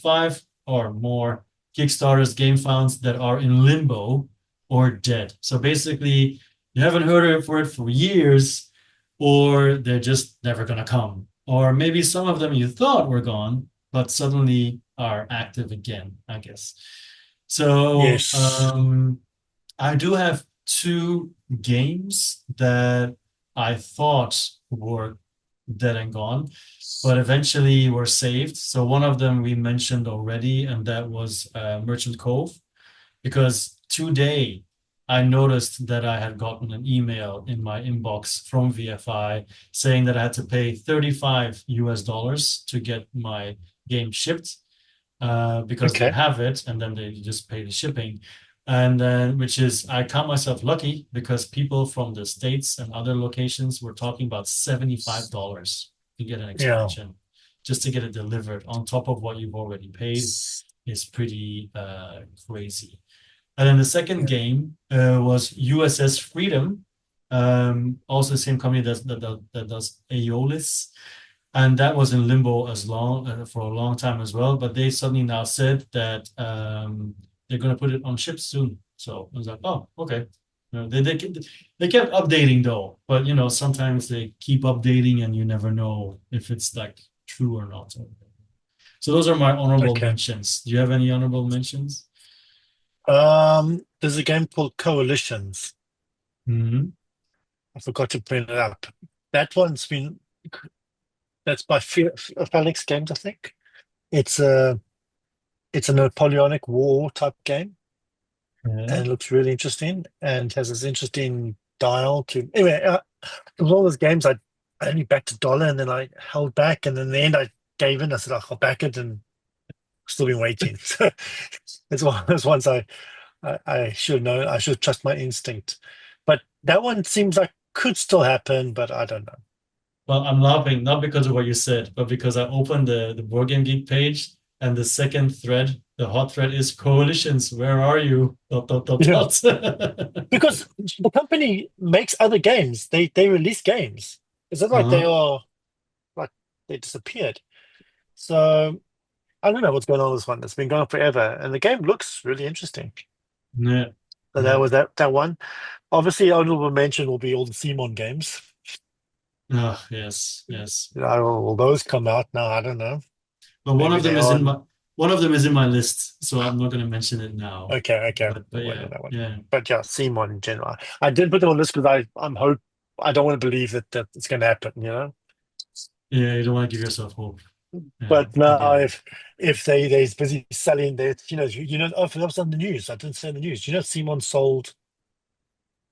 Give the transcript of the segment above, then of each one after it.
5 or more Kickstarters game founds that are in limbo or dead. So basically, you haven't heard for it for years, or they're just never gonna come. Or maybe some of them you thought were gone, but suddenly are active again, I guess. So Yes. I do have two games that I thought were dead and gone, but eventually were saved. So one of them we mentioned already, and that was Merchant Cove, because today I noticed that I had gotten an email in my inbox from VFI saying that I had to pay 35 US dollars to get my game shipped, because they Okay. have it and then they just pay the shipping. And then, which is, I count myself lucky because people from the States and other locations were talking about $75 to get an Yeah. expansion, just to get it delivered on top of what you've already paid is pretty crazy. And then the second Yeah. game was USS Freedom, also the same company that does Aeolus, and that was in limbo as long for a long time as well. But they suddenly now said that they're going to put it on ships soon. So I was like, oh, okay. You know, they kept updating though, but sometimes they keep updating and you never know if it's like true or not. So those are my honorable Okay. mentions. Do you have any honorable mentions? There's a game called Coalitions. Hmm. I forgot to bring it up. That one's been that's by Phalanx Games, I think. It's a it's a Napoleonic War type game, Yeah. and it looks really interesting and has this interesting dial to. Anyway, it was all those games I only backed a dollar and then I held back, and in the end I gave in. I said, "Oh, I'll back it," and still been waiting. So it's one of those ones I should know. I should trust my instinct. But that one seems like could still happen, but I don't know. Well, I'm laughing not because of what you said, but because I opened the Board Game Geek page, and the second thread, the hot thread, is coalitions. Where are you? Dot, dot, dot, Yeah. dot. Because the company makes other games. They release games. Is it like they Uh-huh. are like they disappeared? So I don't know what's going on with this one. It's been going on forever, and the game looks really interesting. Yeah. So that Yeah. was that one. Obviously, honorable mention will be all the Simon games. Oh, yes, yes. You know, will those come out now? I don't know. But Maybe they are. one of them is in my list, so I'm not going to mention it now. Okay, okay. But We'll wait yeah, on that one. yeah, But yeah, Simon in general. I did put them on this because I'm hope I don't want to believe that it's going to happen. You know. yeah. You don't want to give yourself hope. Yeah, But I now get it. if they're busy selling their oh, that was on the news. I didn't say in the news. You know, Simon sold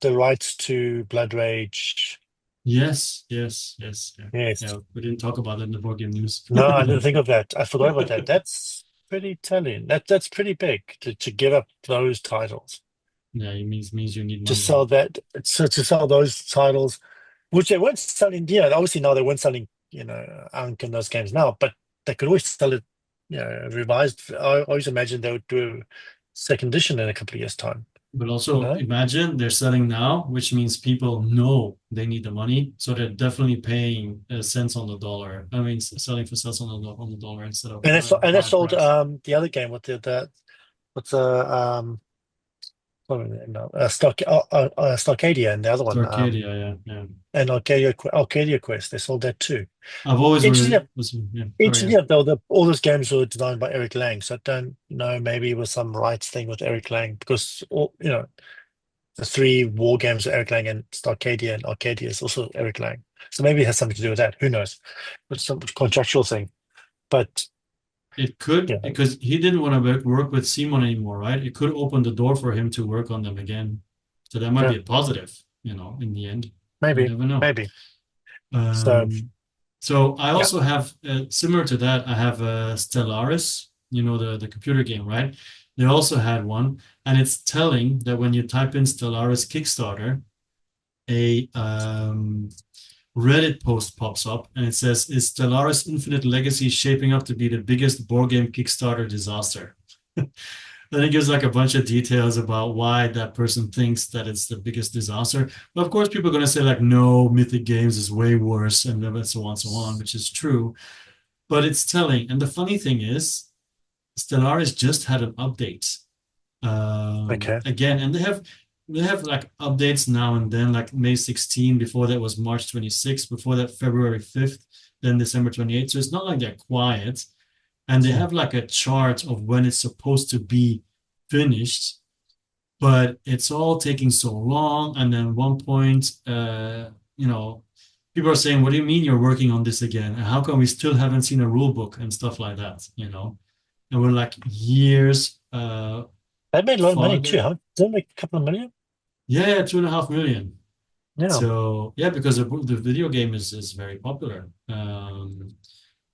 the rights to Blood Rage. Yes, yes, yes. Yeah, Yes. yeah. We didn't talk about it in the board game news. No, I didn't think of that. I forgot about that. That's pretty telling. That's pretty big to give up those titles. Yeah, it means you need To money. sell that to sell those titles, which they weren't selling, obviously now they weren't selling, Ankh and those games now, but they could always sell it, revised. I always imagine they would do a second edition in a couple of years' time, But you also know? imagine they're selling now, which means people know they need the money, so they're definitely paying cents on the dollar. I mean, selling for cents on the dollar instead of And they high sold price. the other game, what's what was it? No, Starcadia and the other So one, Arcadia, yeah, yeah. and Arcadia Quest, they sold that too. I've always Interesting. yeah. Sorry, Interesting. yeah. Yeah, though all those games were designed by Eric Lang, so I don't know. Maybe it was some rights thing with Eric Lang because the three war games are Eric Lang and Starcadia and Arcadia is also Eric Lang. So maybe it has something to do with that. Who knows? It's some contractual thing. But It could, yeah, because he didn't want to work with Simon anymore, right? It could open the door for him to work on them again. So that might yeah, be a positive, in the end. You maybe, never know. maybe. So Um, so I yeah, also have, similar to that, I have Stellaris, the computer game, right? They also had one, and it's telling that when you type in Stellaris Kickstarter, a Reddit post pops up, and it says, "Is Stellaris Infinite Legacy shaping up to be the biggest board game Kickstarter disaster?" Then it gives like a bunch of details about why that person thinks that it's the biggest disaster. But of course, people are going to say like, no, Mythic Games is way worse, and so on, which is true. But it's telling. And the funny thing is, Stellaris just had an update. Okay. Again, and they have like updates now and then, like May 16. Before that was March 26th. Before that, February 5th. Then December 28th. So it's not like they're quiet, and they Hmm. have like a chart of when it's supposed to be finished, but it's all taking so long. And then one point, people are saying, "What do you mean you're working on this again? And how come we still haven't seen a rule book and stuff like that?" And we're like years They made a lot of money too, farther. huh? Didn't they make a couple of million? Yeah, 2.5 million. Yeah. So yeah, because the video game is very popular.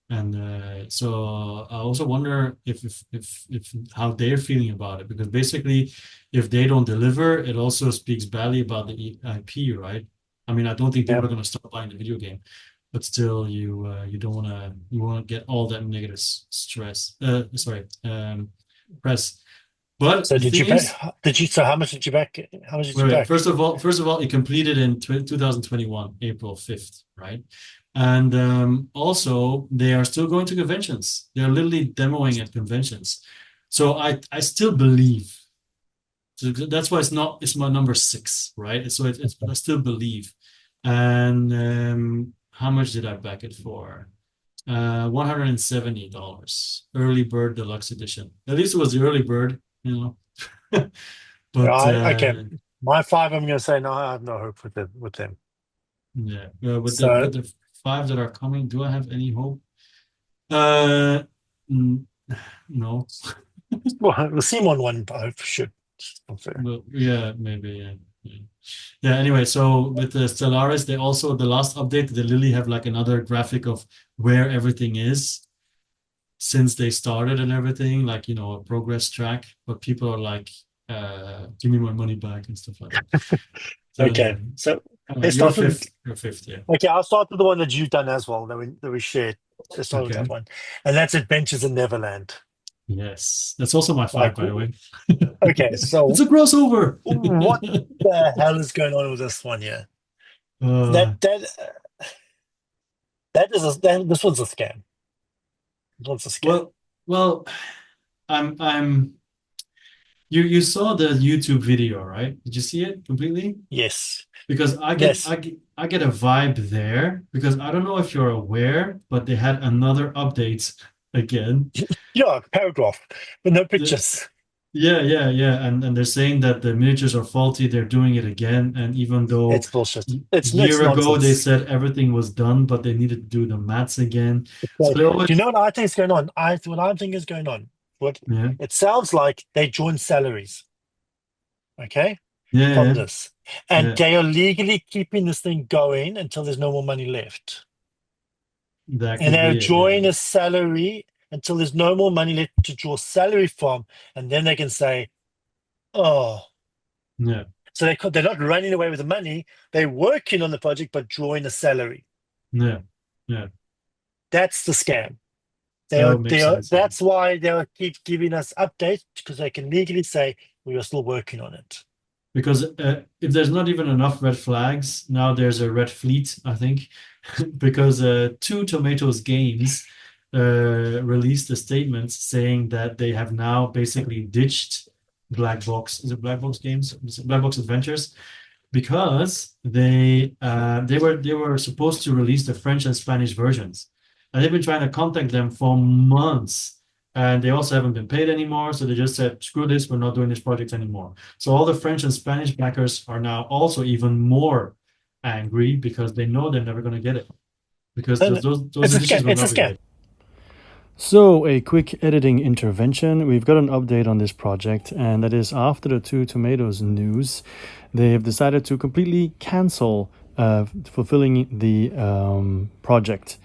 And so I also wonder if how they're feeling about it, because basically, if they don't deliver, it also speaks badly about the IP, right? I mean, I don't think Yeah. people are going to stop buying the video game, but still, you don't want to you want to get all that negative stress. Sorry, press. But So the did you thing pay? is, So how much did you back? How much did wait, you wait. back? First of all, it completed in 2021, April 5th, right? And also, they are still going to conventions. They're literally demoing at conventions. So I still believe. So that's why it's my number six, right? So it's I still believe. And how much did I back it for? $170. Early bird deluxe edition. At least it was the early bird. Yeah, But okay. My five, I'm going to say no. I have no hope with them. yeah, with the So with the five that are coming, do I have any hope? Uh, n- no. well, the Simon one, I should. Unfair. But yeah, maybe. Yeah. Yeah. Yeah, anyway, so with the Stellaris, they also, the last update, they literally have like another graphic of where everything is since they started and everything, like, a progress track. But people are like, give me my money back and stuff like that. So Okay, anyway, so all right, let's you're start with. fifth. You're fifth, yeah. Okay, I'll start with the one that you've done as well. That we shared. Let's start with Okay. that one, and that's Adventures in Neverland. Yes. That's also my Like, five, by the way. okay, It's so a crossover. what the hell is going on with this one here? That Uh, that this one's a scam. This one's a scam. well, well, I'm. You saw the YouTube video, right? Did you see it completely? Yes, Because yes. I get a vibe there, because I don't know if you're aware, but they had another update again. Yeah, paragraph, but no The, pictures. yeah, yeah, yeah, and they're saying that the miniatures are faulty. They're doing it again, and even though It's bullshit. a It's year ago they nonsense. said everything was done, but they needed to do the maths again. So Okay. they always, Do you know what I think is going on? What I think is going on. What yeah, it sounds like they join salaries. Okay, from yeah, this, and yeah, they are legally keeping this thing going until there's no more money left, that and could they're be it. Yeah, drawing a salary until there's no more money left to draw salary from, and then they can say, "Oh." yeah, So they're not running away with the money. They're working on the project, but drawing a salary. yeah, yeah. That's the scam. That would make sense. Yeah. That's why they'll keep giving us updates because they can legally say we are still working on it. Because if there's not even enough red flags, now there's a red fleet, I think, because Two Tomatoes Games released a statement saying that they have now basically ditched Black Box. Is it Black Box Games? Is it Black Box Adventures? Because they were supposed to release the French and Spanish versions, and they've been trying to contact them for months, and they also haven't been paid anymore. So they just said, "Screw this, we're not doing this project anymore." So all the French and Spanish backers are now also even more angry, because they know they're never going to get it, because those And those, those it's a editions scam. will It's a not be scam. good. So, a quick editing intervention. We've got an update on this project, and that is after the Two Tomatoes news, they have decided to completely cancel fulfilling the project.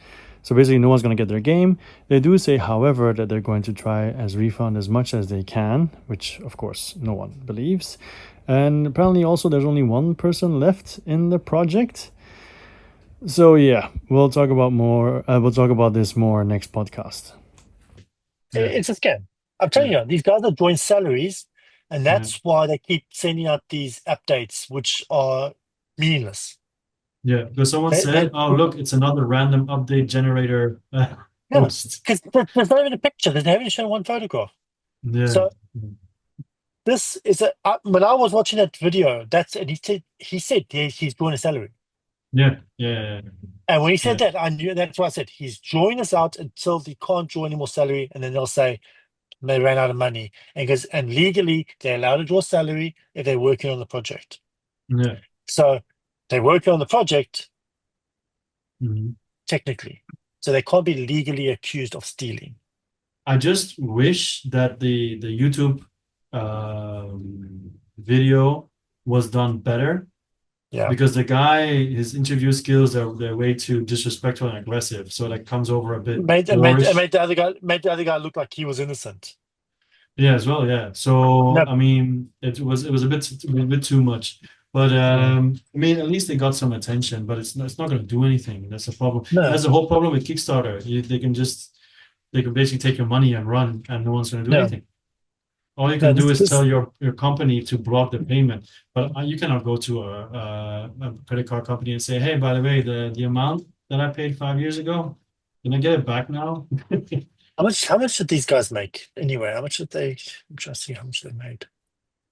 So basically, no one's going to get their game. They do say, however, that they're going to try as refund as much as they can, which of course no one believes. And apparently, also, there's only one person left in the project. So yeah, we'll talk about more. We'll talk about this more next podcast. Yeah, It's a scam. I'm telling yeah, you, these guys are drawing salaries, and yeah, that's why they keep sending out these updates, which are meaningless. yeah. Because someone They, said, they, "Oh, look, it's another random update generator." Yeah, post. because there's not even a picture. They haven't shown one photograph. Yeah, So this is when I was watching that video, and he said he's drawing a salary. yeah, yeah, And when he said yeah, that, I knew that's what I said. He's drawing us out until he can't draw any more salary, and then they'll say they ran out of money. And legally they're allowed to draw salary if they're working on the project. yeah. So they're working on the project Mhm. technically. So they can't be legally accused of stealing. I just wish that the YouTube video was done better Yeah. because the guy, his interview skills are they're way too disrespectful and aggressive. So that comes over a bit Made, and made, and boorish. made the other guy look like he was innocent. Yeah, as well. Yeah. So No, I mean, it was a bit too much. But mm, I mean, at least they got some attention. But it's not going to do anything. That's the problem. no, That's the whole problem with Kickstarter. They can basically take your money and run, and no one's going to do no, anything. All you no. can do is tell This your company to block the payment, but you cannot go to a credit card company and say, "Hey, by the way, the amount that I paid 5 years ago, can I get it back now?" how much did these guys make anyway? How much did they? I'm trying to see how much they made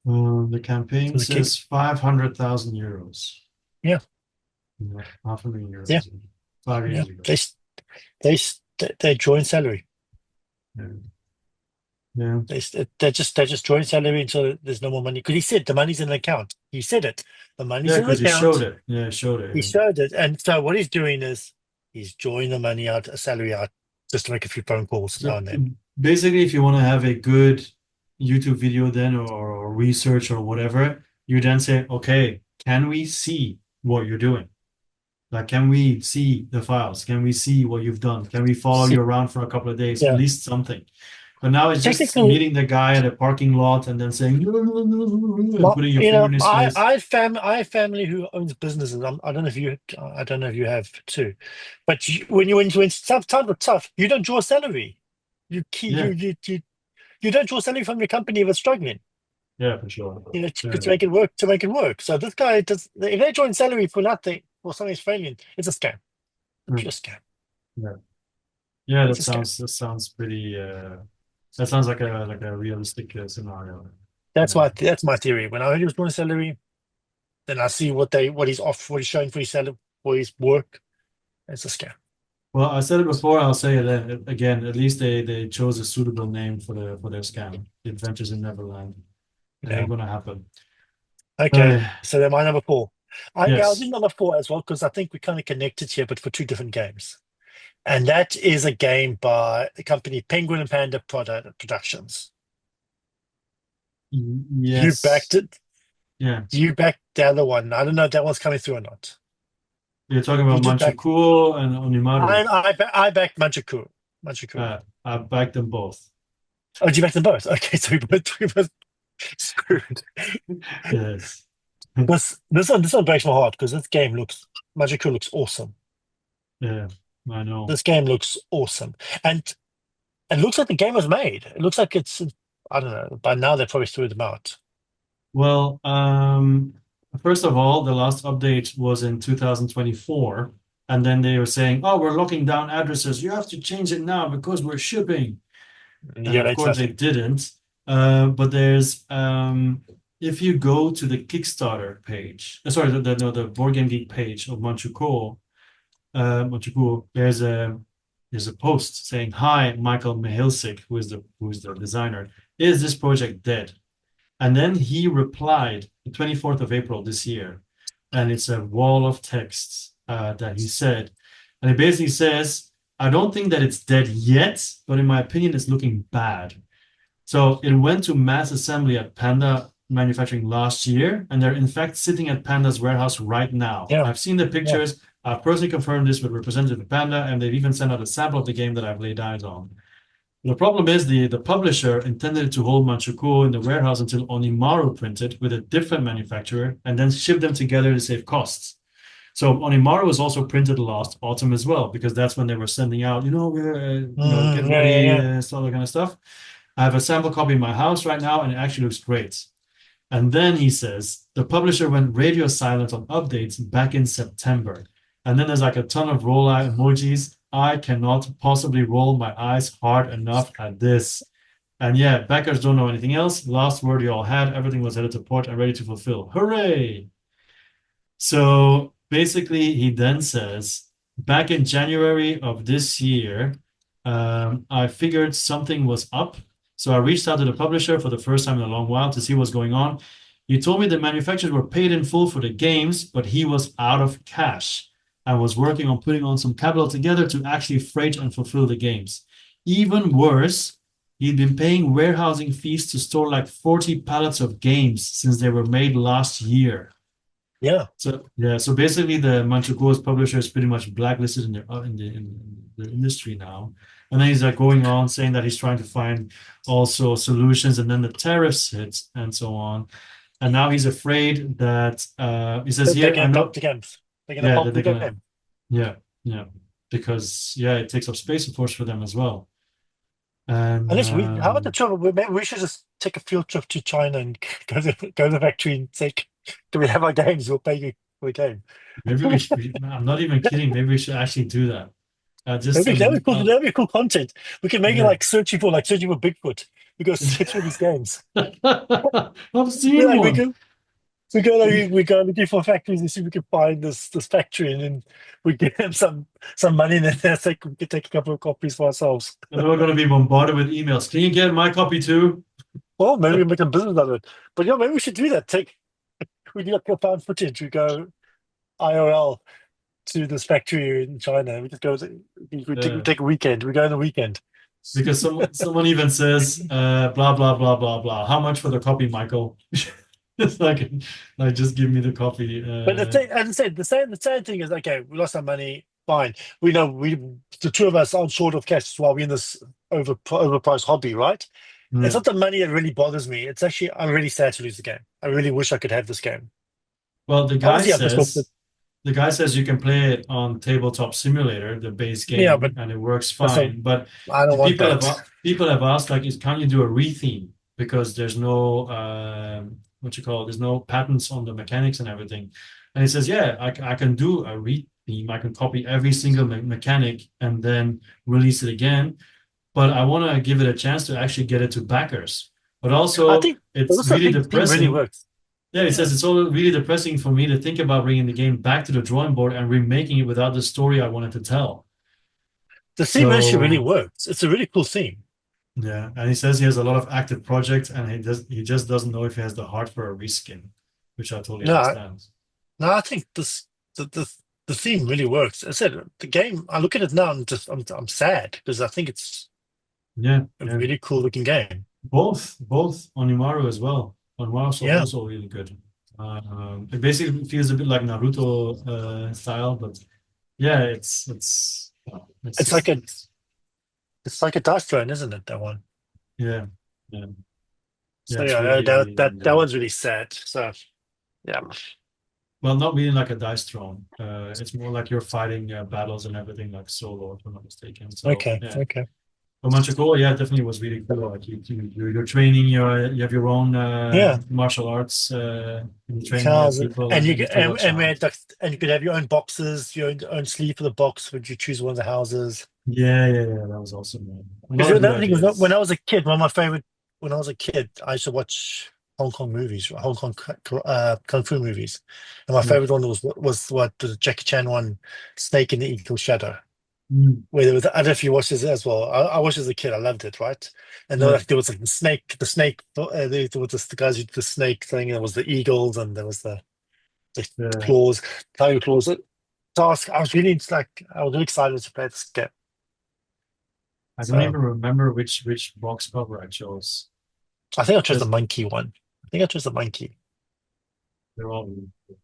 The campaign from the kick. says 500,000 euros. Yeah, Yeah, half a million yeah, euros 5 years yeah. ago. They join salary. Yeah, yeah, They just join salary until there's no more money. Because he said the money's in the account. He said it. The money's yeah, in the because he showed account. it. Yeah, he showed it. He showed it. And so what he's doing is he's drawing the money out, a salary out, just to make a few phone calls now So and then. basically, if you want to have a good YouTube video then or research or whatever, you then say, okay, can we see what you're doing? Like, can we see the files? Can we see what you've done? Can we follow See, you around for a couple of days? At yeah. least something. But now it's just Technically, meeting the guy at a parking lot and then saying and well, putting your finger in his I face. I have I have family who owns businesses. I don't know if you have too, but when times are tough, you don't draw salary. You keep Yeah, you don't draw salary from your company if it's struggling. yeah, for sure. Yeah, To make it work, to make it work. So this guy does. If they join salary for nothing, or something's failing, it's a scam. A mm, pure scam. yeah, yeah. It's That a scam. sounds that sounds pretty. That sounds like a realistic scenario. Yeah. That's my theory. When I heard he was doing salary, then I see what he's showing for his salary for his work. It's a scam. Well, I said it before. I'll say it again. At least they chose a suitable name for their scam. The Adventures in Neverland. It Yeah. ain't gonna happen. Okay. Uh, So then my number four. I'll do yes. number four as well because I think we kind of connected here, but for two different games. And that is a game by the company Penguin and Panda Productions. You backed Yes. it. Yeah. You backed the other one. I don't know if that one's coming through or not. You're talking You about did back. Manchukuo and Onimaru. I backed Manchukuo. Manchukuo. I backed them both. Oh, did you back them both? Okay, so we both screwed. Yes. This one breaks my heart because this game Manchukuo looks awesome. Yeah, I know. This game looks awesome, and it looks like the game was made. It looks like it's. I don't know. By now they probably threw them out. Well, first of all, the last update was in 2024, and then they were saying, "Oh, we're locking down addresses. You have to change it now because we're shipping." And a And year of later, course, they nothing. didn't. But if you go to the Kickstarter page, sorry, no, the Board Game Geek page of Manchukuo, there's a post saying, "Hi, Michael Mihilsik, who is the designer. Is this project dead?" And then he replied the 24th of April this year, and it's a wall of texts that he said, and it basically says, "I don't think that it's dead yet, but in my opinion, it's looking bad." So it went to mass assembly at Panda Manufacturing last year, and they're in fact sitting at Panda's warehouse right now. Yeah, I've seen the yeah. pictures. I've personally confirmed this with representative of Panda, and they've even sent out a sample of the game that I've laid eyes on. The problem is the publisher intended to hold Manchukuo in the warehouse until Onimaru printed with a different manufacturer and then ship them together to save costs. So Onimaru was also printed last autumn as well, because that's when they were sending out, get Yeah, yeah, ready, yeah. all that kind of stuff. I have a sample copy in my house right now, and it actually looks great. And then he says the publisher went radio silent on updates back in September. And then there's like a ton of rollout emojis. I cannot possibly roll my eyes hard enough at this. And yeah, backers don't know anything else. Last word you all had, everything was headed to port and ready to fulfill. Hooray! So basically, he then says, back in January of this year, I figured something was up. So I reached out to the publisher for the first time in a long while to see what's going on. He told me the manufacturers were paid in full for the games, but he was out of cash and was working on putting on some capital together to actually freight and fulfill the games. Even worse, he'd been paying warehousing fees to store like 40 pallets of games since they were made last year. Yeah. So yeah, so basically the Manchukuo's publisher is pretty much blacklisted in the industry now. And then he's like going on saying that he's trying to find also solutions, and then the tariffs hit and so on. And now he's afraid that he says They're here, I going to dump know, the games. They're going to yeah, pump that they're the gonna, game. yeah, yeah, because yeah, it takes up space, of course, for them as well. And Unless how about the travel? Maybe we should just take a field trip to China and go to the factory and say, "Can we have our games? We'll pay you for the game." maybe we should, I'm not even kidding, maybe we should actually do that. Just That'd be cool. That'd be cool content. We can make it yeah. like searching for Bigfoot. We go search for these games. I've We seen like we one. go we go like we go looking for factories and see if we can find this factory, and then we give them some money, and then that's like we can take a couple of copies for ourselves. And we're going to be bombarded with emails. Can you get my copy too? Well, maybe we can make a business out of it. But yeah, maybe we should do that. We do like found footage. We go IRL to this factory in China. We just go. We Yeah. take a weekend. We go on the weekend. Because someone even says, blah, blah, blah, blah, blah. How much for the copy, Michael? It's like just give me the copy. But the thing, as I said, the sad thing is, okay, we lost our money. Fine, we know the two of us aren't short of cash while we're in this overpriced hobby, right? It's Yeah. not the money that really bothers me. It's actually I'm really sad to lose the game. I really wish I could have this game. Well, Obviously, I've just looked at the guy says you can play it on Tabletop Simulator, the base yeah, but game, and it works that's not. fine. But I don't the want that. people have asked, like, can you do a retheme? Because there's no what you call it, there's no patents on the mechanics and everything. And he says, yeah, I can do a retheme. I can copy every single mechanic and then release it again. But I want to give it a chance to actually get it to backers. But I also, think I it's also really think the theme really depressing. works. Yeah, it Yeah, says it's all really depressing for me to think about bringing the game back to the drawing board and remaking it without the story I wanted to tell. the theme actually really So works. It's a really cool theme. yeah, and he says he has a lot of active projects, and he just doesn't know if he has the heart for a reskin, which I totally No, understand. no, I think the theme really works. I said the game. I look at it now and I'm sad because I think it's Yeah, a yeah. really cool looking game. Both Onimaru as well. Onimaru Yeah, also really good. It basically feels a bit like Naruto style, but yeah, it's it's like just a it's like a dice throne, isn't it? That one. yeah, yeah, yeah. So It's yeah, really really that good. one's really sad. So yeah, Well, not really like a dice throne. It's more like you're fighting battles and everything like solo, if I'm not mistaken. So okay, yeah, okay, but Manchukuo, yeah, definitely was really cool. Like you're training you have your own yeah. martial arts, you're training Cows, people, and and you then you get have to watch and we had out. and you could have your own boxes, your own sleeve for the box. Would you choose one of the houses? Yeah, yeah, yeah. That was awesome, man. A lot Because of the good other thing is, when ideas. I was a kid, one of my favorite when I was a kid, I used to watch Hong Kong movies, Hong Kong kung fu movies, and my Yeah. favorite one was what the Jackie Chan one, Snake in the Eagle Shadow. Mm, Where there was, I don't know if you watched this as well. I watched as a kid. I loved it, right? And yeah, there was like the snake. There was the guys who did the snake thing. There was the eagles, and there was the yeah. claws, tiger claws. So I was really I was really excited to play this game. I don't So even remember which box cover I chose. I think I chose the Just monkey one. I think I chose the monkey. they're all really cool.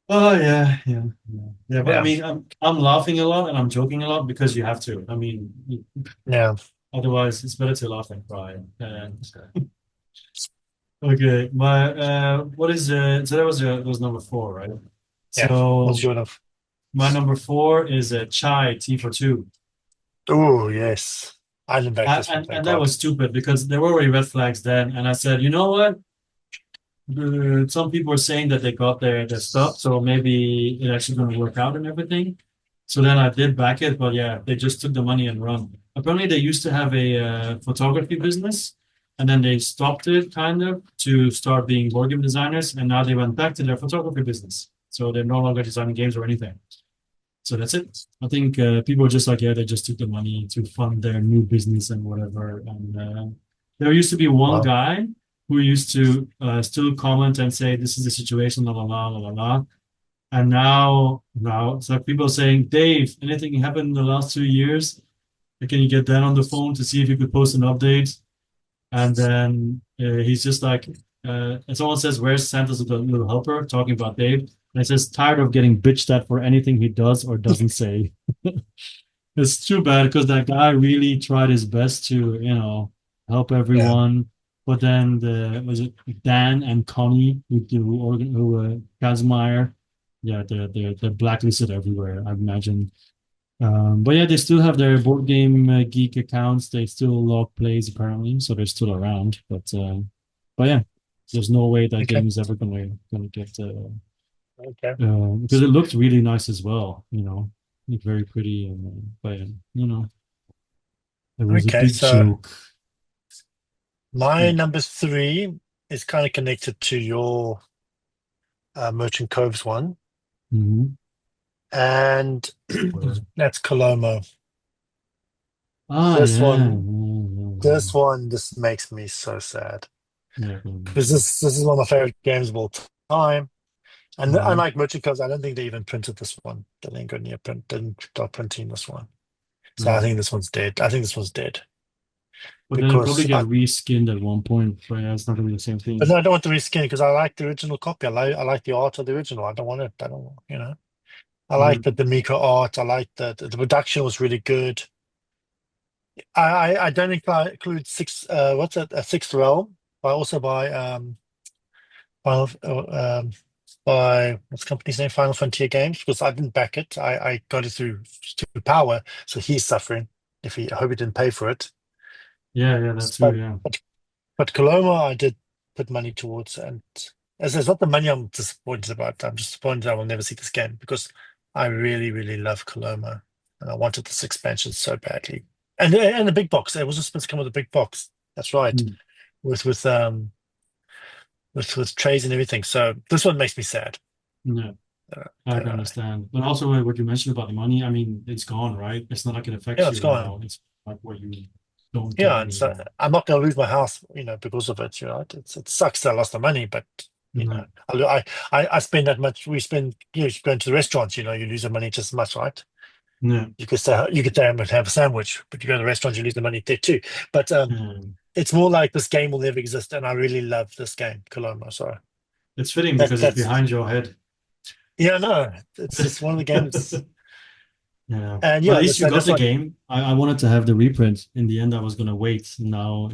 Oh yeah, yeah, yeah, yeah. But I Yeah, mean, I'm laughing a lot and I'm joking a lot because you have to. I mean, yeah, otherwise it's better to laugh than cry. And okay, my what is so that was number four, right? yeah. Was So your enough? my number four is a chai T for two. Oh yes, I didn't back this one. Thank And that God. was stupid because there were already red flags then. And I said, you know what? Some people are saying that they got their stuff, so maybe it actually going to work out and everything. So then I did back it, but yeah, they just took the money and run. Apparently, they used to have a photography business, and then they stopped it kind of to start being board game designers, and now they went back to their photography business. So they're no longer designing games or anything. So that's it. I think people are just like, yeah, they just took the money to fund their new business and whatever. And there used to be one Wow. guy who used to still comment and say, "This is the situation, la la la la la la." And now it's like people saying, "Dave, anything happened in the last 2 years? Can you get Dan on the phone to see if you could post an update?" And then he's just like, and someone says, "Where's Santa's little helper?" Talking about Dave. And he says, "Tired of getting bitched at for anything he does or doesn't say." It's too bad because that guy really tried his best to, help Yeah. everyone. But then was it Dan and Connie who Kazmaier? Yeah, they're blacklisted everywhere, I imagine. But yeah, they still have their board game geek accounts. They still log plays apparently, so they're still around. But yeah, there's no way that Okay. game is ever gonna get Okay. because it looked really nice as well. Looked very pretty, and but it was a Okay. big So joke. my Yeah. number three is kind of connected to your Merchant Coves one, Hmm. and that's Coloma. Ah, This yeah, one, this one, this makes me so sad yeah, yeah. Yeah, because this is one of my favorite games of all time. And hmm. unlike Merchant Coves, I don't think they even printed this one. They didn't go near print, didn't start printing this one. So I Yeah. think this one's dead. I think this one's dead But then it probably because get reskinned at one point. But yeah, it's not gonna be the same but thing. no, I don't want to reskin because I like the original copy. I like the art of the original. I don't want it. I don't, you know. I like Yeah, the Miko art. I like the production was really good. I don't include what's it, a sixth realm, but also Final by what's the company's name, Final Frontier Games, because I didn't back it. I got it through Power, so he's suffering. If he, I hope he didn't pay for it. yeah, yeah, that too. But Yeah, but Coloma, I did put money towards, and as it's not the money I'm disappointed about. I'm disappointed I will never see this game because I really really love Coloma, and I wanted this expansion so badly. And the big box, it wasn't supposed to come with a big box. That's right, mm, with trays and everything. So this one makes me sad. yeah. Uh, I can uh, understand. But also what you mentioned about the money, I mean, it's gone, right? It's not like it affects yeah, it's you now. gone. It's like what you don't get Yeah, and so anymore. I'm not going to lose my house, because of it. It sucks that I lost the money, but Yeah, I spend that much. We spend, going to the restaurants. You lose the money just as much, right? yeah, You could stay home and have a sandwich, but you go to the restaurant, you lose the money there too. But yeah. it's more like this game will never exist, and I really love this game, Coloma. So It's fitting that because it's that's behind your head. yeah, no, it's one of the games, Yeah. and But at yeah, least you got that's the what. game. I wanted to have the reprint. In the end, I was gonna wait. Now,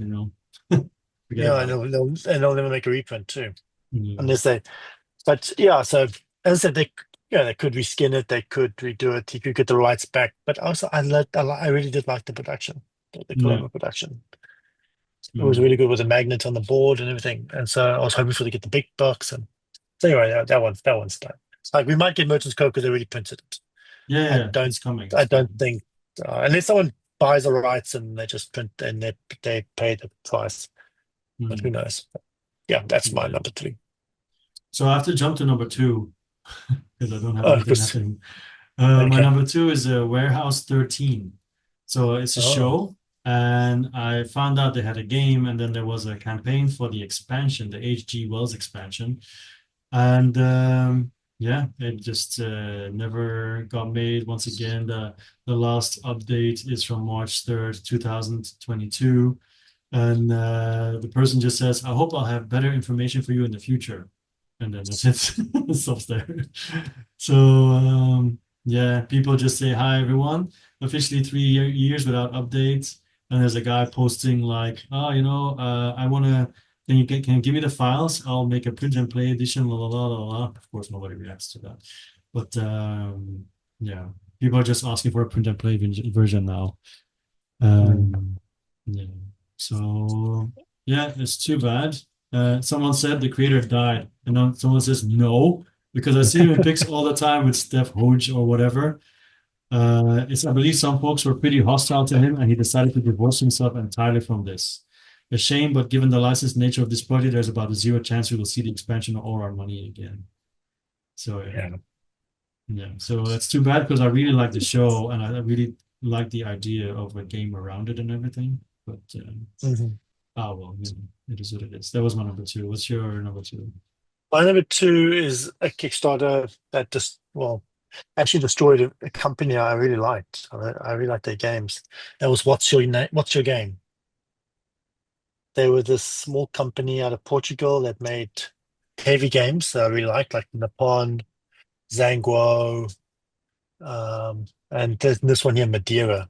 forget Yeah, and about it. they'll never make a reprint too, Yeah. unless they. But yeah, so as I said, they could reskin it, they could redo it, you could get the rights back. But also, I really did like the production, the Yeah. Coloma production. It was Mm. really good with the magnet on the board and everything. And so I was hoping for to get the big box. And so anyway, that one's done. It's like we might get Merchant's Code because they already printed it. Yeah, yeah, I yeah. don't, It's coming. I It's don't coming. think unless someone buys the rights and they just print and they pay the price. But who Mm. knows? Yeah, that's my Yeah. number three. So I have to jump to number two because I don't have Oh, anything happening. My okay. number two is Warehouse 13. So it's a Oh, show, and I found out they had a game, and then there was a campaign for the expansion, the H.G. Wells expansion. And yeah, it just never got made. Once again, the last update is from March 3rd, 2022. And the person just says, "I hope I'll have better information for you in the future." And then that's it. It stops there. So yeah, people just say, "Hi everyone, officially 3 years without updates." And there's a guy posting like, "Oh, I wanna can you give me the files? I'll make a print and play edition, la la la la la." Of course, nobody reacts to that. But yeah, people are just asking for a print and play version now. hmm. Um, yeah. So yeah, it's too bad. Someone said the creator died, and then someone says no because I see him in pics all the time with Steph Hodge or whatever. It's, I believe some folks were pretty hostile to him, and he decided to divorce himself entirely from this. A shame, but given the licensed nature of this project, there's about a zero chance we will see the expansion or our money again. So Yeah. yeah. So it's too bad because I really like the show and I really like the idea of a game around it and everything. But Mhm. oh well, it is what it is. That was my number two. What's your number two? My number two is a Kickstarter that just, well, actually destroyed a company I really liked. I really liked their games. That was What's Your Name? What's Your Game? They were this small company out of Portugal that made heavy games that I really liked, like Nippon, Zanguo, and this one here, Madeira.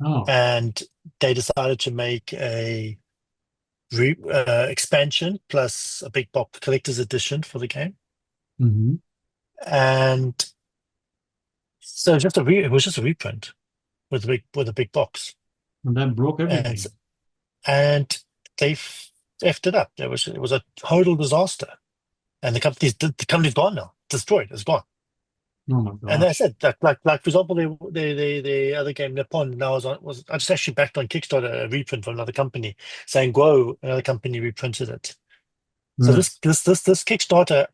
Oh, And they decided to make a expansion plus a big box collector's edition for the game. hmm. And so it was just a reprint with a big box. And that broke And everything. and they effed it up. It was a total disaster. And the company's gone now, destroyed, it's gone. Oh my And I gosh. said that, like for example, the other game Nippon now was I just actually backed on Kickstarter a reprint from another company saying Go, another company reprinted it. So Yeah, this Kickstarter,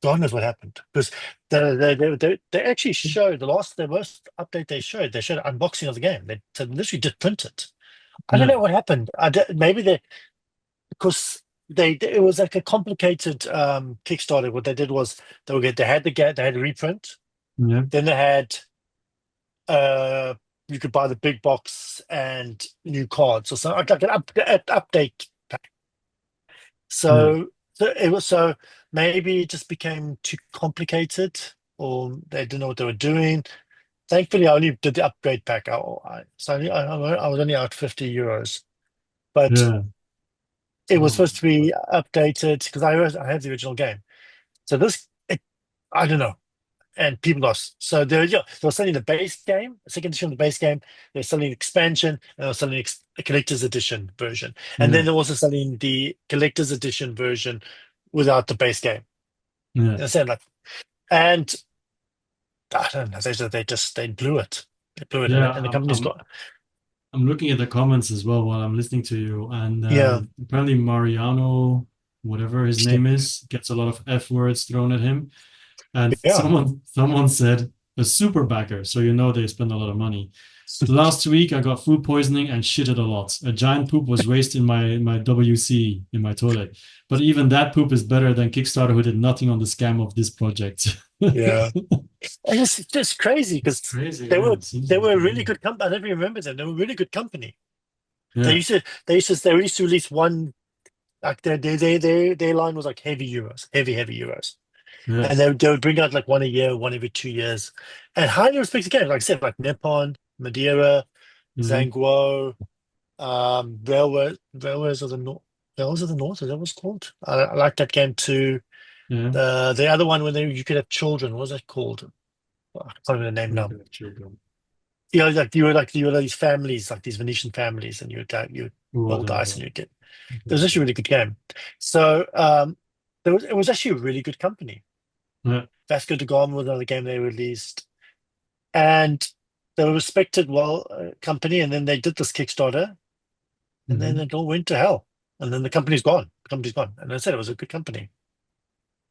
God knows what happened because they actually showed the most update they showed an unboxing of the game. They literally did print it. I don't yeah, know what happened. Maybe they because it was like a complicated Kickstarter. What they did was they had they had a reprint. yeah, Then they had uh you could buy the big box and new cards or something like an update pack. yeah, So maybe it just became too complicated or they didn't know what they were doing. Thankfully, I only did the upgrade pack. I was only out €50, but yeah. it was Oh my supposed to be God. updated because I have the original game. So I don't know. And people lost. So they were selling the base game, the second edition of the base game. They're selling expansion, and they're selling a collector's edition version. And then Yeah, they're also selling the collector's edition version without the base game. yeah, You understand? Like, and I don't know. They blew it. They blew it, yeah. and the company's got I'm looking at the comments as well while I'm listening to you, and yeah, apparently Mariano, whatever his name is, gets a lot of F words thrown at him. And yeah, someone said a super backer, so you know they spend a lot of money. Last week I got food poisoning and shitted a lot. A giant poop was raised in my WC in my toilet. But even that poop is better than Kickstarter, who did nothing on the scam of this project. yeah. And it's just crazy It's because crazy, yeah. It seems they like were a it, really yeah. good company. I never remember them. They were a really good company. Yeah, They used to release one like their line was like heavy euros, yeah. and they would bring out like one a year, one every 2 years, and highly respected games. Like I said, like Nippon, Madeira, Hmm. Zanguo, Railways of the North. Railways of the North, is that what it's called? I like that game too. Yeah. The other one where you could have children, what was that called? Oh, I can't remember the name You now. could have children. You know, like you were these families, like these Venetian families, and you would Oh, I roll don't dice know. and you get. It was Okay. actually a really good game. So it was actually a really good company. Yeah. Vasco da Gama was another game they released, and they were respected well company. And then they did this Kickstarter, and then Hmm. it all went to hell. And then the company's gone. The company's gone. And I said it was a good company.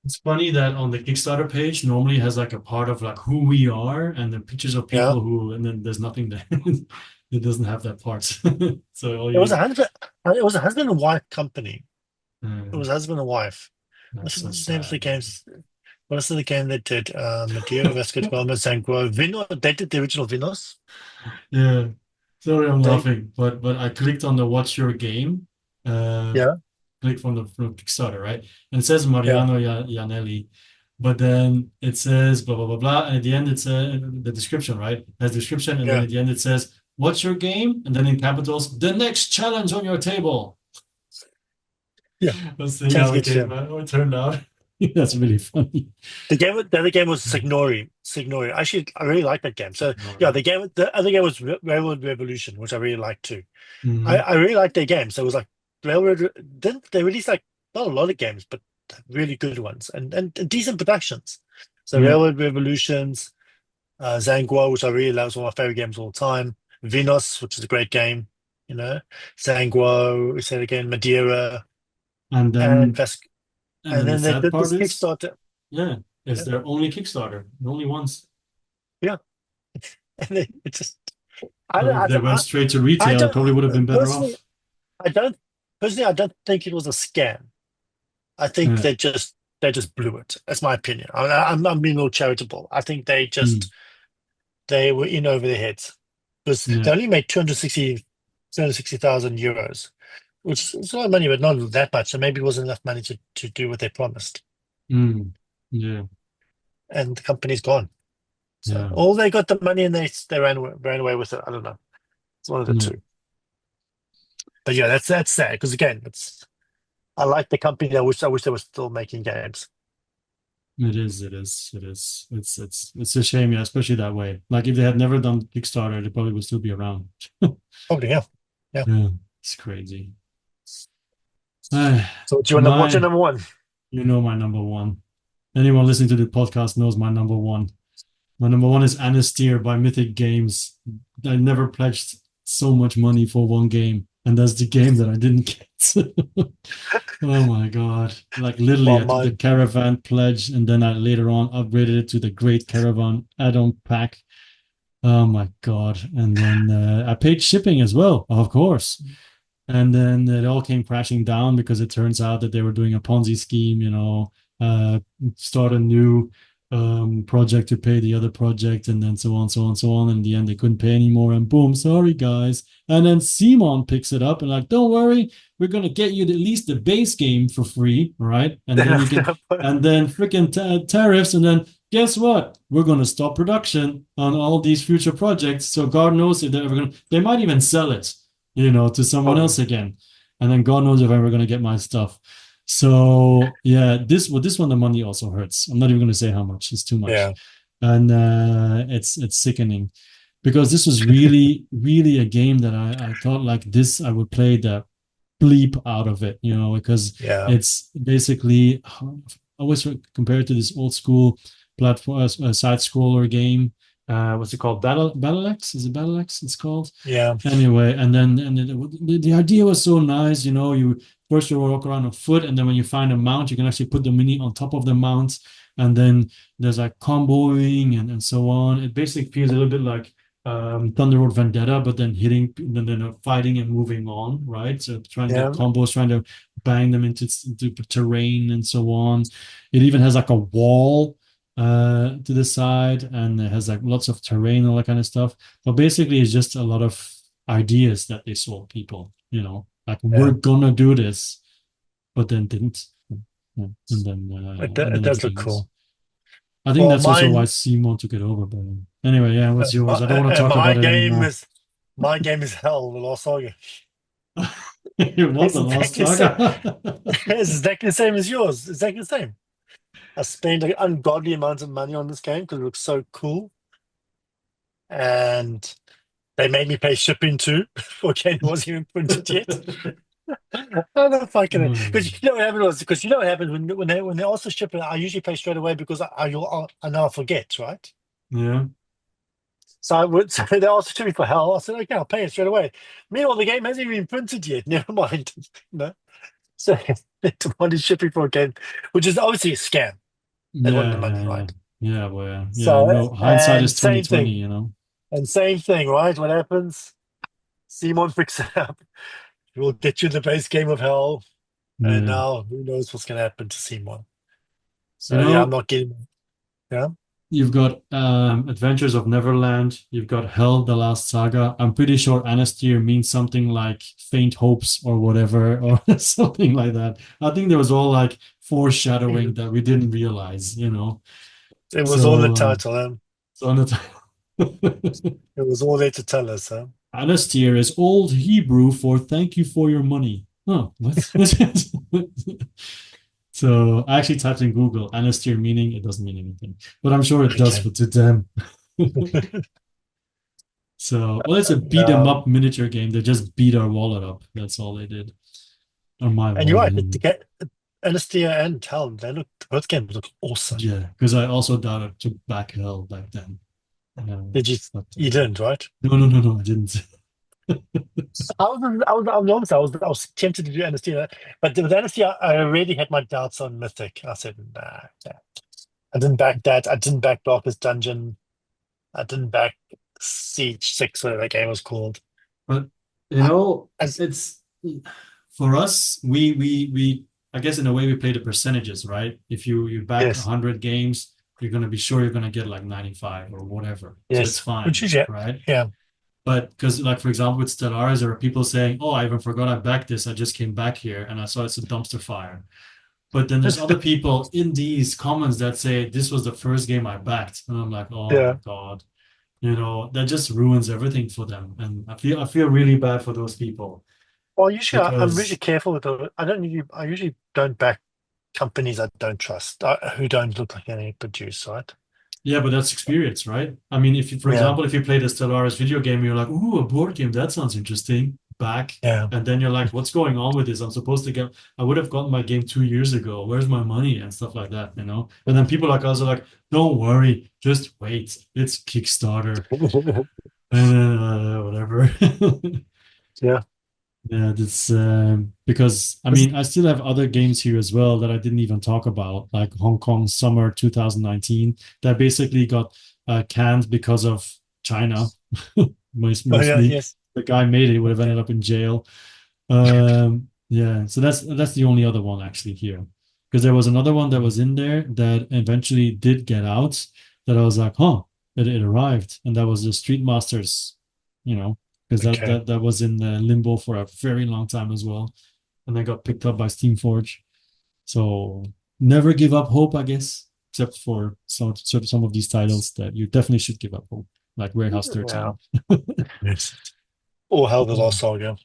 It's funny that on the Kickstarter page normally has like a part of like who we are and the pictures of Yeah, people who, and then there's nothing there. It doesn't have that part. So all it was you, a husband and wife company. It uh, was husband and wife. that's What's so the names of the sad, man. games? What is the game they did? Madeira, Vasco da Gama, Sangro, Vino. They did the original Vinos. Yeah. Sorry, I'm They laughing, but I clicked on the What's Your Game, uh, yeah, click from Kickstarter, right? And it says yeah, Mariano Yanelli, but then it says blah blah blah blah, and at the end it says the description, right? Has description, and then yeah, at the end it says, "What's your game?" And then in capitals, the next challenge on your table. yeah. Let's see Can't how it get came you. out. How it turned out. That's really funny. The other game was Signori. Signori. Actually, I really like that game. So yeah, Ignoring. the other game was Railroad Revolution, which I really liked too. Hmm. I really liked their game. So it was like Railroad. Didn't they released like not a lot of games, but really good ones and decent productions. So Yeah. Railroad Revolutions. Zangwa, which I really love, is one of my favorite games of all time. Venus, which is a great game, you know. Zangwa, we said again, Madeira, And and then Ves and and then the then they sad did part this is, Kickstarter. yeah, it's Yeah, their only Kickstarter, the only ones. yeah. And it just, I So don't, if I they don't, went straight to retail, it probably would have been better personally, off. I don't, I don't think it was a scam. I think Yeah. they just blew it. That's my opinion. I'm being a little charitable. I think Mm. they were in over their heads because Yeah. they only made 260,000 euros, which is a lot of money, but not that much. So maybe it wasn't enough money to do what they promised. Mm. Yeah. And the company's gone. So Yeah. all they got the money and they ran away with it. I don't know. It's one of the Yeah. two. But yeah, that's sad because again, it's I like the company. I wish they were still making games. It is. It is. It is. It's a shame, yeah, especially that way. Like if they had never done Kickstarter, they probably would still be around. Probably, yeah. Yeah. Yeah, it's crazy. So what's your My, number one? you know, my number one. Anyone listening to the podcast knows my number one. My number one is Anasteer by Mythic Games. I never pledged so much money for one game, and that's the game that I didn't get. Oh my God. Like literally, Well, I took the mine, Caravan pledge and then I later on upgraded it to the Great Caravan add-on pack. Oh my God. And then I paid shipping as well, of course. And then it all came crashing down because it turns out that they were doing a Ponzi scheme, uh, start a new project to pay the other project, and then so on, so on, so on. In the end, they couldn't pay anymore, and boom, sorry guys. And then Simon picks it up and like, don't worry, we're gonna get you at least the base game for free, right? And then you can, and then freaking tariffs, and then guess what? We're gonna stop production on all these future projects. So God knows if they're ever gonna. They might even sell it, to someone probably, else again. And then God knows if I'm ever going to get my stuff. So yeah, this one, the money also hurts. I'm not even going to say how much. It's too much. yeah, And it's sickening because this was really, really a game that I thought like this, I would play the bleep out of it, because yeah, it's basically I always compare it to this old school platform side scroller game. What's it called? Battle X? Is it Battle X? It's called. yeah, Anyway, and the idea was so nice. You first you walk around on foot, and then when you find a mount, you can actually put the mini on top of the mount, and then there's like comboing and so on. It basically feels a little bit like Thunder Road Vendetta, but then hitting, then fighting and moving on, right? So trying to get yeah, combos, trying to bang them into terrain and so on. It even has like a wall to the side, and it has like lots of terrain, all that kind of stuff. But basically, it's just a lot of ideas that they sold people, like we're yeah. gonna do this, but then didn't. Yeah. And It then does everything look else. cool. I think Well, that's also why mine, Simon took it over. But anyway, yeah, what's yours? I don't want to talk my about it game anymore. is Hell, the Lost Saga. It was It's the Lost exactly the same. Saga. It's exactly the same as yours. It's exactly the same. I spent an ungodly amount of money on this game because it looks so cool, and they made me pay shipping too for a game that wasn't even printed yet. I don't know if I can, because Hmm. you know what happened was because you know what happened when they also ship it. I usually pay straight away because I know I'll forget, right? Yeah. So I would. So they asked to me for hell. I said, okay, I'll pay it straight away. Meanwhile, the game hasn't even been printed yet. Never mind. No. So they wanted shipping for a game, which is obviously a scam. They wanted the Yeah, money, yeah, yeah. right? Yeah, well, yeah. Yeah, So no, hindsight and is same 2020, thing, right? What happens? Simon picks it up. We'll get you the base game of hell, and Yeah. now who knows what's going to happen to Simon? You So yeah, I'm know, not getting. Yeah, you've got Adventures of Neverland, you've got Hell, the Last Saga. I'm pretty sure Anastyr means something like Faint Hopes or whatever, or something like that. I think there was all like foreshadowing that we didn't realize. it was all the So, title. so on the It was all there to tell us. Huh? Anastyr is Old Hebrew for thank you for your money. Oh, what? So I actually typed in Google Anastyr meaning. It doesn't mean anything, but I'm sure it does Okay. for to them. So, well, it's a beat 'em Um, up miniature game. They just beat our wallet up. That's all they did, or my and you're wallet. right. To get Anestia and Talon, both games look awesome. Yeah, because I also doubted took back hell back then. Did you? It's not, You didn't, right? no, no, no, no, I didn't. I was tempted to do Anesthesia, but with Anesthesia, I already had my doubts on Mythic. I said, nah, nah. I didn't back that. I didn't back Darkest Dungeon. I didn't back Siege 6, whatever that game was called. But you I, know, as it's for us, we I guess in a way we play the percentages, right? If you back yes, 100 games, you're gonna be sure you're gonna get like 95 or whatever. So it's yes, which fine, is yeah, right? yeah. But because like for example with Stellaris, there are people saying, "Oh, I even forgot I backed this. I just came back here and I saw it's a dumpster fire." But then there's other people in these comments that say this was the first game I backed, and I'm like, "Oh my Yeah. God." That just ruins everything for them. And I feel really bad for those people Well, usually I'm really because careful with the. I usually don't back companies I don't trust, who don't look like any produce, right? yeah, but that's experience, right? I mean, if you, for Yeah, example, if you play the Stellaris video game, you're like, ooh, a board game, that sounds interesting. Back. yeah. And then you're like, what's going on with this? I'm supposed to get, I would have gotten my game 2 years ago. Where's my money? And stuff like that. And then people like us are like, don't worry, just wait. It's Kickstarter. And then whatever. Yeah. Yeah, that's because I mean I still have other games here as well that I didn't even talk about, like Hong Kong Summer 2019, that basically got canned because of China, Oh yeah, mostly. yes. The guy made it would have ended Okay. up in jail. Yeah, so that's the only other one actually here, because there was another one that was in there that eventually did get out. That I was like, huh, it arrived, and that was the Street Masters, you know, because that Okay. that that was in limbo for a very long time as well, and then got picked up by Steamforge. So never give up hope, I guess, except for some of these titles that you definitely should give up hope, like Warehouse Yeah. 13. Yes. Or Hell the Lost Saga.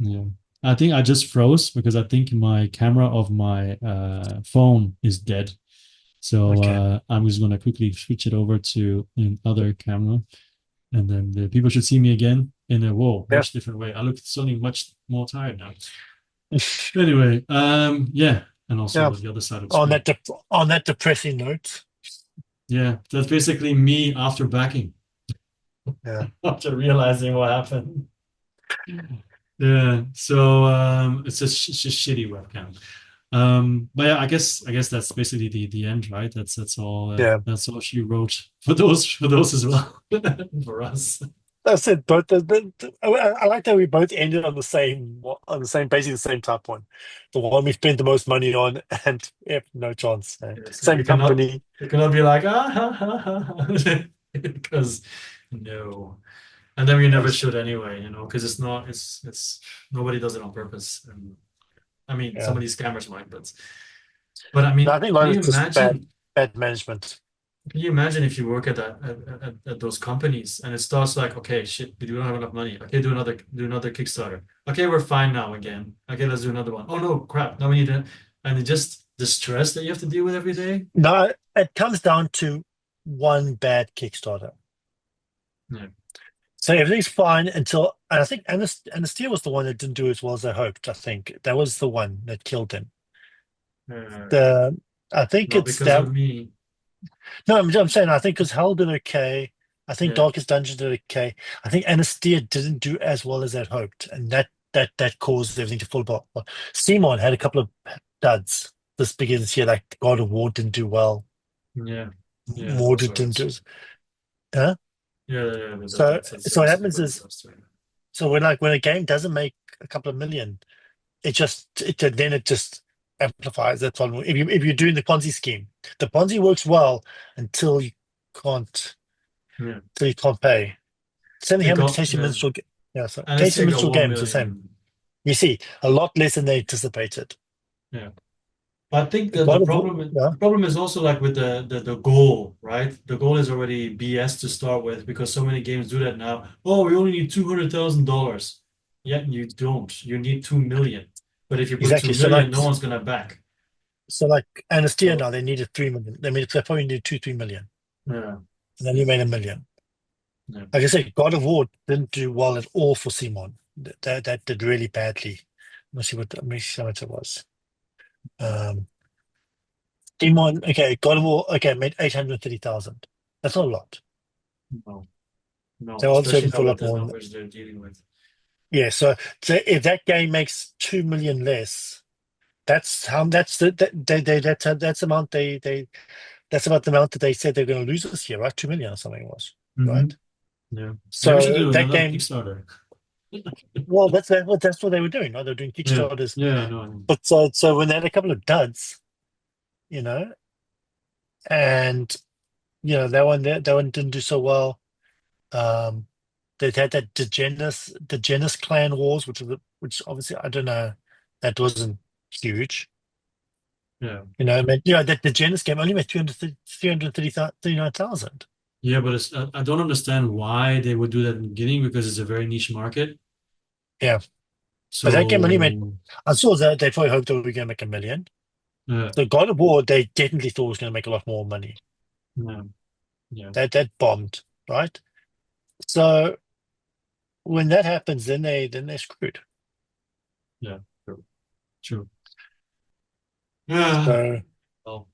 Yeah. I think I just froze because I think my camera of my phone is dead. So Okay. I'm just going to quickly switch it over to another camera. And then the people should see me again in a Yeah. much different way. I look suddenly much more tired now. Anyway, yeah. And Yeah. also the other side of the On screen. that on that depressing note. Yeah, that's basically me after backing, Yeah. after realizing what happened. Yeah, so it's a shitty webcam. But yeah, I guess that's basically the end, right? Yeah. That's all she wrote for those as well for us. That's it. Both I like that we both ended on the same basically the same type one. The one we spent the most money on, and yep, no chance. Yes, Same company. you cannot be like ha ha ha because no, and then we never Yes. should anyway, because it's nobody does it on purpose. And I mean, some Yeah. of these scammers might, but I No, I mean, think a lot can of you it's just bad imagine? bad management. Can you imagine if you work at those companies and it starts like, okay, shit, we don't have enough money. Okay, do another Kickstarter. Okay, we're fine now again. Okay, let's do another one. Oh no, crap. Now we need to, and it just the stress that you have to deal with every day. No, it comes down to one bad Kickstarter. Yeah. So everything's fine until, and I think Anestia was the one that didn't do as well as I hoped. I think that was the one that killed him. Uh, The I think not it's because that. of me. No, I'm saying I think because Hell did okay. I think Yeah. Darkest Dungeon did okay. I think Anestia didn't do as well as I'd hoped, and that caused everything to fall apart. Simon had a couple of duds this beginning this year, like God of War didn't do well. Yeah. Yeah, that Mordred also didn't do. hurts. Huh? Yeah, yeah, yeah, So that's so what also happens really is frustrating. when a game doesn't make a couple of million, it just amplifies that problem. If you're doing the Ponzi scheme, the Ponzi works well until can't Yeah. you can't pay. Same thing It happened to got Casey yeah. Minstrel. Yeah, so And let's Casey say it got Minstrel 1 Games the same. million. You see a lot less than they anticipated. Yeah. I think that the God of War, problem yeah, the problem is also like with the goal, right? The goal is already BS to start with because so many games do that now. Oh, we only need $200,000. Yet you don't. You need 2 million. But if you put two exactly. So million, like no one's gonna back. Anestia So now they needed 3 million. They probably needed 3 million, yeah, and then you made a million. yeah. Like I say, God of War didn't do well at all for Simon. That did really badly. Let me see how much it was. Um, Simon, okay, God of War, okay, made 830,000. That's not a lot. No, no, They're obviously especially hoping not for a with lot the more. numbers they're dealing with. Yeah, so if that game makes 2 million less, that's how that's that's the amount that's about the amount that they said they're going to lose this year, right? 2 million or something it was, Hmm. right? Yeah. Maybe we should So do that another game, Kickstarter. well, that's what they were doing, right? They were doing Yeah. Kickstarters, Yeah, I know. I know. but so when they had a couple of duds, you know, and that one didn't do so well. Um, they had that Degenis clan wars, which obviously I don't know, that wasn't huge. Yeah. I mean, that Degenis game only made 339,000. Yeah, but I don't understand why they would do that in the beginning because it's a very niche market. Yeah, but that game only made. So, I saw that they probably hoped they were going to make 1 million. uh, So God of War, they definitely thought was going to make a lot more money. yeah, yeah, That bombed, right? So when that happens, then they're screwed. yeah, true, true. Yeah. So, Well,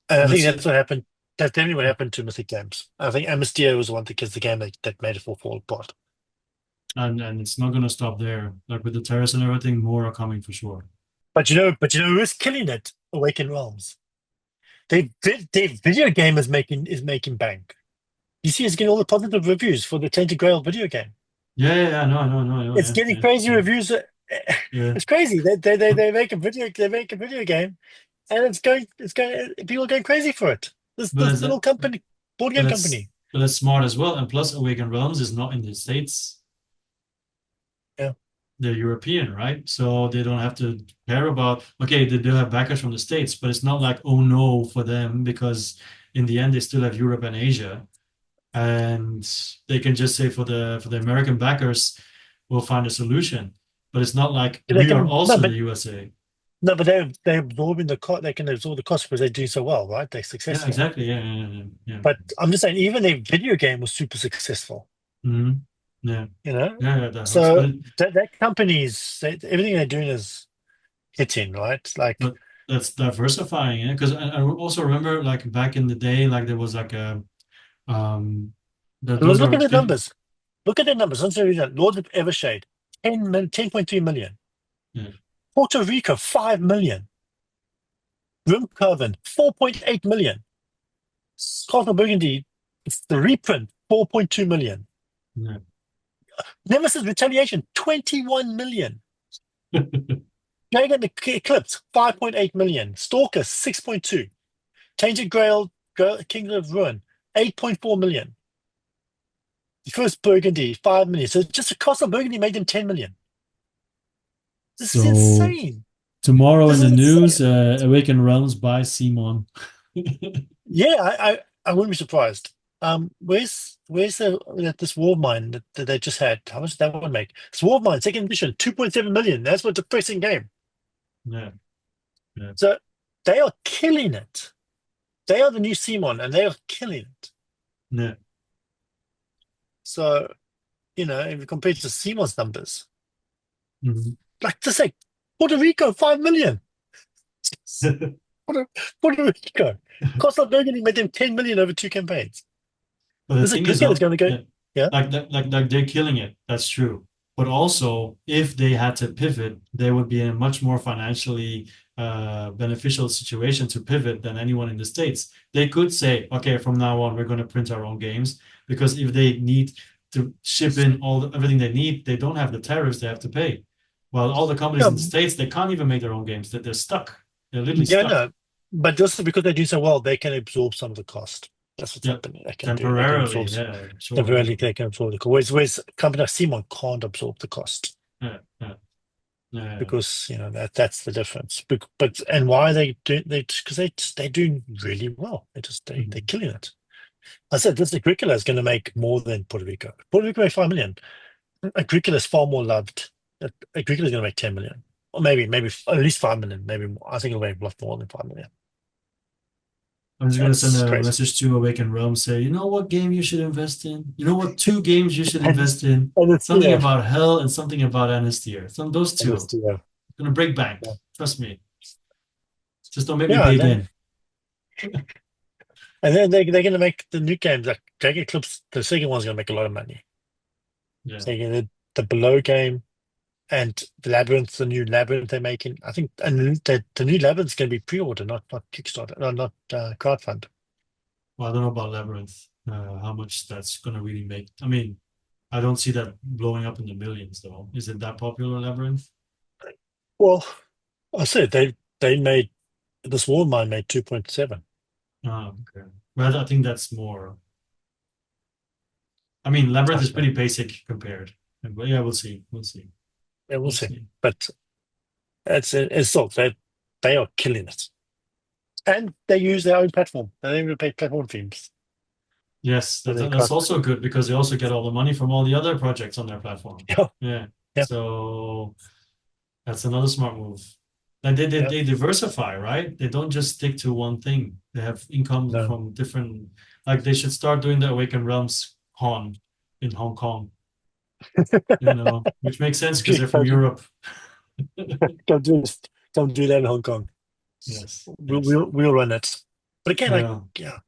and I think let's that's what happened. That's definitely what happened to Mythic Games. I think Amistio was the one that gets the game that made it fall apart. and it's not gonna stop there. Like with the terrace and everything, more are coming for sure. But who's killing it? Awaken Realms. Their video game is making bank. You see, it's getting all the positive reviews for the Tainted Grail video game. Yeah, yeah, yeah, I know, It's yeah, getting yeah, crazy yeah, reviews. yeah. It's crazy. They make a video game, and it's going. People are going crazy for it. But This it's little company, board but game that's company. but that's smart as well. And plus, Awaken Realms is not in the States. Yeah. They're European, right? So they don't have to care about, okay, they do have backers from the States, but it's not like, oh no, for them, because in the end they still have Europe and Asia. And they can just say for the American backers, we'll find a solution. But it's not like They we are can no, also in the but USA. no, but they're absorbing the cost. They can absorb the cost because they do so well, right? They're Yeah, successful. exactly. Yeah, yeah, yeah, yeah. But I'm just saying, even their video game was super successful. Hmm. Yeah, You know, yeah, yeah, that helps. so that company's everything they're doing is hitting, right? Like, But that's diversifying, yeah. Because I also remember like back in the day, like there was like a those look are at the numbers. Look at the numbers. Let's read that. Lords of Evershade, 10.3 million. yeah, Puerto Rico, 5 million. Rimcoven, 4.8 million. Scotland Burgundy, it's the reprint, 4.2 million. yeah. Nemesis Retaliation, 21 million. Dragon Eclipse, 5.8 million. Stalker, 6.2. Tainted Grail Kingdom of Ruin, 8.4 million. The first Burgundy, 5 million. So just the cost of Burgundy made them 10 million. This is So insane. tomorrow This in is the news, insane. Awaken Realms by Simon. Yeah, I wouldn't be surprised. Where's this War of Mine that they just had? How much did that one make? It's War of Mine, second edition, 2.7 million. That's what depressing game. Yeah, yeah, So they are killing it. They are the new Simon, and they are killing it. yeah. So, if you compare it to Simon's numbers, Mhm. like to say, Puerto Rico, 5 million. Puerto Rico. Costa Burgundy made them 10 million over two campaigns. But the This is a thing good is, game that's though, going to go. yeah, Yeah. like they're killing it. That's true. But also, if they had to pivot, they would be in a much more financially beneficial situation to pivot than anyone in the States. They could say, okay, from now on, we're going to print our own games because if they need to ship in everything they need, they don't have the tariffs they have to pay. While all the companies Yeah, in the States, they can't even make their own games. That they're stuck. They're literally yeah, stuck. no. But just because they do so well, they can absorb some of the cost. That's what's Yeah, happening. They can do. They can temporarily. absorb Yeah, sure. Yeah, temporarily. They can absorb the cost. Whereas a company like Simon can't absorb the cost yeah, yeah, yeah. because that's the difference. But and why they do they because they're doing really well. They're Mhm. killing it. I said this Agricola is going to make more than Puerto Rico. Puerto Rico made 5 million. Agricola is far more loved. Agricola is going to make 10 million, or maybe at least 5 million. Maybe more. I think it'll make a lot more than 5 million. I'm just gonna send That's a crazy. message to Awaken Realm, say, you know what game you should invest in? You know what two games you should And invest in? and it's Something about Hell and something about Anastasia. Some those and it's two. Gonna break bank. yeah. Trust me. Just don't make me Yeah, pay and then again. And then they're going to make the new games like Dragon Eclipse. The second one's going to make a lot of money. Yeah. So the Below game and the Labyrinth, the new Labyrinth they're making. I think, and the new Labyrinth's going to be pre-order, not Kickstarter, no, not crowdfund. Well, I don't know about Labyrinth, how much that's gonna really make. I mean, I don't see that blowing up in the millions though. Is it that popular, Labyrinth? Well, I said they made the small mine made 2.7. Oh, okay. Well, I think that's more. I mean, Labyrinth I is don't know. pretty basic compared. But yeah, we'll see. We'll see. Yeah, we'll We'll see. see. But it's still they are killing it, and they use their own platform. They don't even pay platform fees Yes, for their that's card. also good because they also get all the money from all the other projects on their platform. Yeah, Yeah. yeah, So that's another smart move. Like yeah. they diversify, right? They don't just stick to one thing. They have income No, from different, like they should start doing the Awakened Realms con in Hong Kong, which makes sense because they're from don't Europe. don't do this. Don't do that in Hong Kong. Yes, We'll yes. we'll, we'll run it. But again, Yeah, yeah,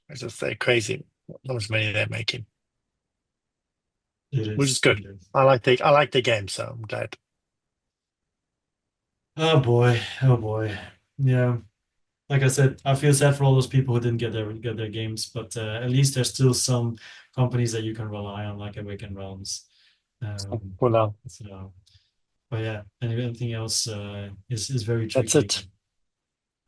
it's just crazy how much money they're making, it which is is. good. It is. I like the game, so I'm glad. Oh boy. Oh boy. Yeah. Like I said, I feel sad for all those people who didn't get their games, but at least there's still some companies that you can rely on, like Awaken Realms. Um, For now, so, but yeah, anything else is very that's it.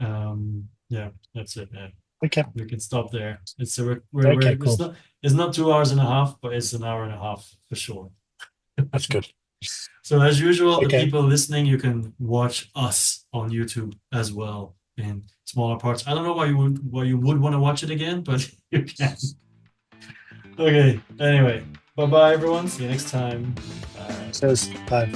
intriguing. Yeah, that's it. Yeah. Okay, We can stop there. okay, cool. It's not 2 hours and a half, but it's an hour and a half for sure. That's good. So as usual, the Okay, people listening, you can watch us on YouTube as well in smaller parts. I don't know why you would want to watch it again, but you can. Okay. Anyway, bye bye everyone. See you next time. Bye. says bye.